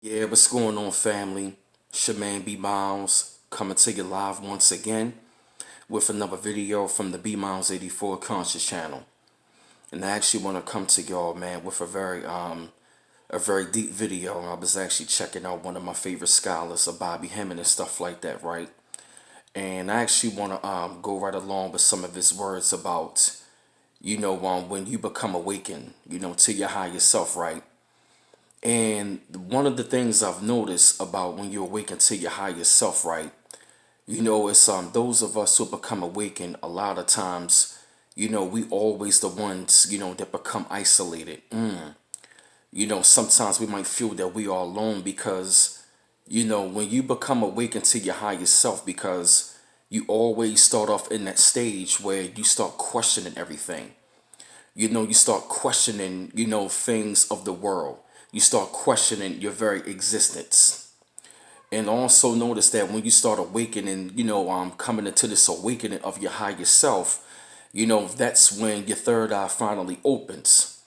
Yeah, what's going on, family? It's your man B Miles coming to you live once again with another video from the B Miles 84 Conscious channel. And I actually want to come to y'all, man, with a very deep video. I was actually checking out one of my favorite scholars, Bobby Hemming and stuff like that, right? And I actually want to go right along with some of his words about, when you become awakened, to your higher self, right? And one of the things I've noticed about when you awaken to your higher self, right? It's those of us who become awakened a lot of times, we always the ones, that become isolated. Sometimes we might feel that we are alone because, when you become awakened to your higher self, because you always start off in that stage where you start questioning everything. You start questioning, things of the world. You start questioning your very existence. And also notice that when you start awakening, coming into this awakening of your higher self, that's when your third eye finally opens.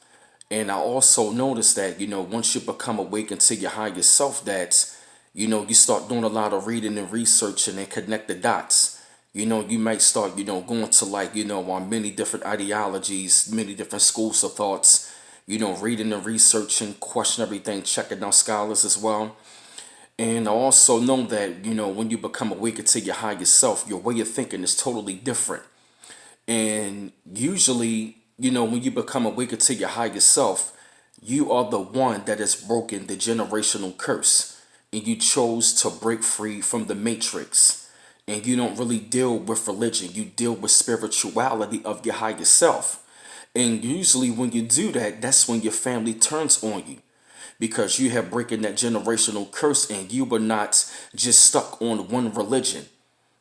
And I also noticed that, once you become awakened to your higher self, that, you start doing a lot of reading and researching and connect the dots. You might start, going to like, on many different ideologies, many different schools of thoughts, reading and researching, question everything, checking out scholars as well. And I also know that, when you become awakened to your higher self, your way of thinking is totally different. And usually, when you become awakened to your higher self, you are the one that has broken the generational curse. And you chose to break free from the matrix. And you don't really deal with religion, you deal with spirituality of your higher self. And usually, when you do that, that's when your family turns on you because you have broken that generational curse and you were not just stuck on one religion.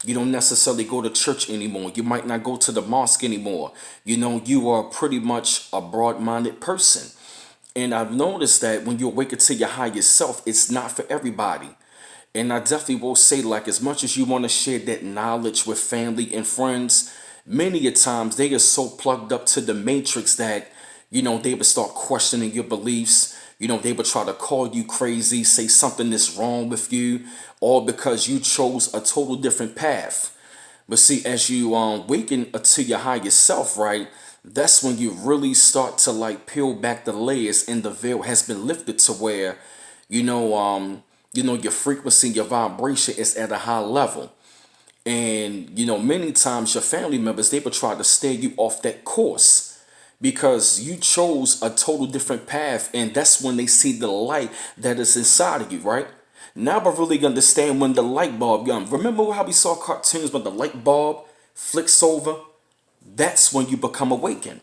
You don't necessarily go to church anymore. You might not go to the mosque anymore. You are pretty much a broad-minded person. And I've noticed that when you awaken to your higher self, it's not for everybody. And I definitely will say, like, as much as you want to share that knowledge with family and friends, many a times they are so plugged up to the matrix that, they would start questioning your beliefs. They would try to call you crazy, say something is wrong with you, all because you chose a total different path. But see, as you waken to your higher self, right, that's when you really start to like peel back the layers and the veil has been lifted to where, you know, um, your frequency, your vibration is at a high level. And, many times your family members, they will try to steer you off that course because you chose a total different path. And that's when they see the light that is inside of you, right? Now I really understand when the light bulb, remember how we saw cartoons when the light bulb flicks over? That's when you become awakened.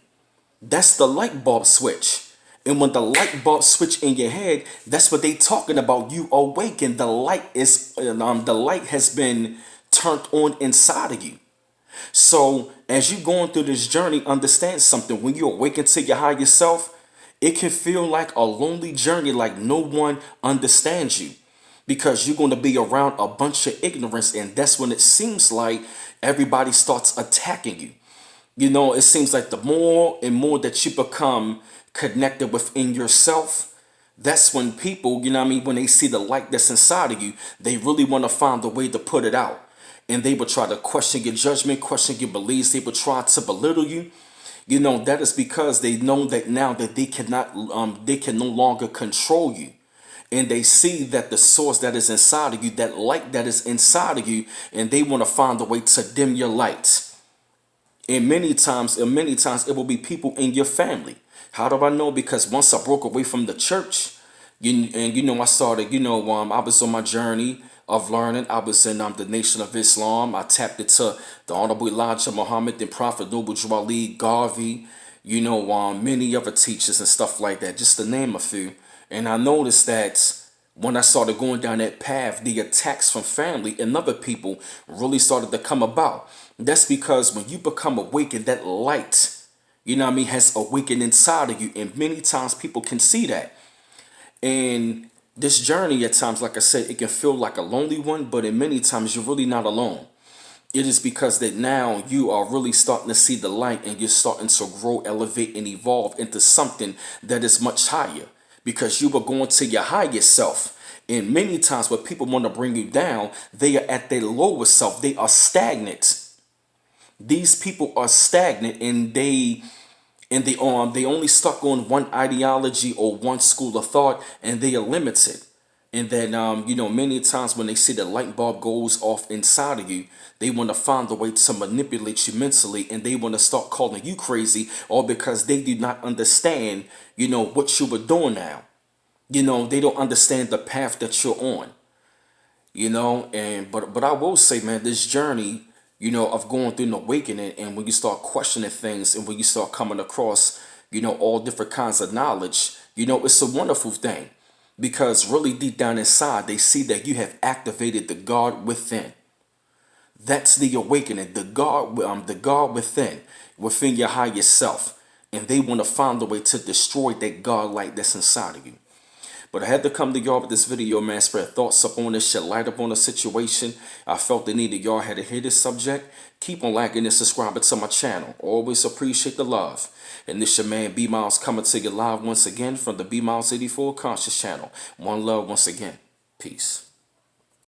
That's the light bulb switch. And when the light bulb switch in your head, that's what they talking about. You awaken. The light has been turned on inside of you. So as you going through this journey, understand something. When you awaken to your higher self, it can feel like a lonely journey, like no one understands you because you're going to be around a bunch of ignorance, and that's when it seems like everybody starts attacking you. It seems like the more and more that you become connected within yourself, that's when people, when they see the light that's inside of you, they really want to find a way to put it out. And they will try to question your judgment, question your beliefs. They will try to belittle you. That is because they know that now that they can no longer control you. And they see that the source that is inside of you, that light that is inside of you, and they want to find a way to dim your light. And many times it will be people in your family. How do I know? Because once I broke away from the church, I started, I was on my journey of learning. I was in the Nation of Islam. I tapped into the Honorable Elijah Muhammad, then Prophet Noble Jawali, Garvey, many other teachers and stuff like that, just to name a few. And I noticed that when I started going down that path, the attacks from family and other people really started to come about. That's because when you become awakened, that light, has awakened inside of you. And many times people can see that. And this journey at times, like I said, it can feel like a lonely one, but in many times you're really not alone. It is because that now you are really starting to see the light and you're starting to grow, elevate, and evolve into something that is much higher because you were going to your higher self. And many times when people want to bring you down, they are at their lowest self. They are stagnant. These people are stagnant, and they only stuck on one ideology or one school of thought, and they are limited. And then many times when they see the light bulb goes off inside of you, they want to find a way to manipulate you mentally, and they want to start calling you crazy, all because they do not understand what you were doing now. They don't understand the path that you're on. And but I will say, man, this journey, of going through an awakening, and when you start questioning things, and when you start coming across, all different kinds of knowledge, it's a wonderful thing, because really deep down inside, they see that you have activated the God within. That's the awakening, the God within your higher self, and they want to find a way to destroy that God light that's inside of you. But I had to come to y'all with this video, man. Spread thoughts up on this, shed light up on the situation. I felt the need that y'all had to hear this subject. Keep on liking and subscribing to my channel. Always appreciate the love. And this your man B Miles coming to you live once again from the B Miles 84 Conscious channel. One love once again. Peace.